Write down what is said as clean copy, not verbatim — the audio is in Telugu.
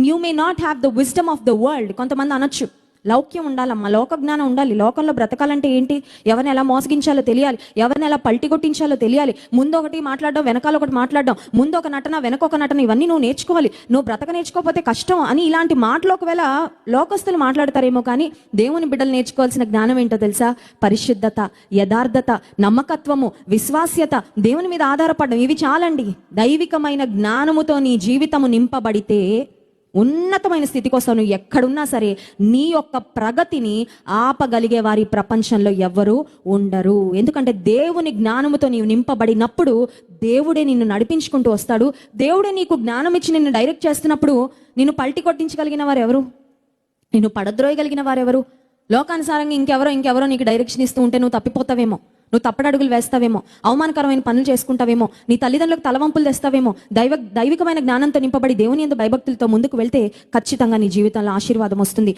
You may not have the wisdom of the world. కొంతమంది అనొచ్చు, లౌక్యం ఉండాలమ్మా, లోక జ్ఞానం ఉండాలి. లోకంలో బ్రతకాలంటే ఏంటి, ఎవరిని ఎలా మోసగించాలో తెలియాలి, ఎవరిని ఎలా పల్టి కొట్టించాలో తెలియాలి, ముందు ఒకటి మాట్లాడడం వెనకాల ఒకటి మాట్లాడడం, ముందు ఒక నటన వెనక ఒక నటన, ఇవన్నీ నువ్వు నేర్చుకోవాలి. నువ్వు బ్రతక నేర్చుకోకపోతే కష్టం అని ఇలాంటి మాటలు ఒకవేళ లోకస్తులు మాట్లాడతారేమో, కానీ దేవుని బిడ్డలు నేర్చుకోవాల్సిన జ్ఞానం ఏంటో తెలుసా? పరిశుద్ధత, యథార్థత, నమ్మకత్వము, విశ్వాస్యత, దేవుని మీద ఆధారపడడం, ఇవి చాలండి. దైవికమైన జ్ఞానముతో నీ జీవితము నింపబడితే ఉన్నతమైన స్థితికి వస్తావు. నువ్వు ఎక్కడున్నా సరే నీ యొక్క ప్రగతిని ఆపగలిగే వారి ప్రపంచంలో ఎవ్వరూ ఉండరు. ఎందుకంటే దేవుని జ్ఞానముతో నీవు నింపబడినప్పుడు దేవుడే నిన్ను నడిపించుకుంటూ వస్తాడు. దేవుడే నీకు జ్ఞానం ఇచ్చి నిన్ను డైరెక్ట్ చేస్తున్నప్పుడు నిన్ను పల్టి కొట్టించగలిగిన వారు ఎవరు? నిన్ను పడద్రోయగలిగిన వారెవరు? లోకానుసారంగా ఇంకెవరో నీకు డైరెక్షన్ ఇస్తూ ఉంటే నువ్వు తప్పిపోతావేమో, నువ్వు తప్పడడుగులు వేస్తావేమో, అవమానకరమైన పనులు చేసుకుంటావేమో, నీ తల్లిదండ్రులకు తలవంపులు తెస్తావేమో. దైవికమైన జ్ఞానంతో నింపబడి దేవుని యందు భయభక్తులతో ముందుకు వెళ్తే ఖచ్చితంగా నీ జీవితంలో ఆశీర్వాదం వస్తుంది.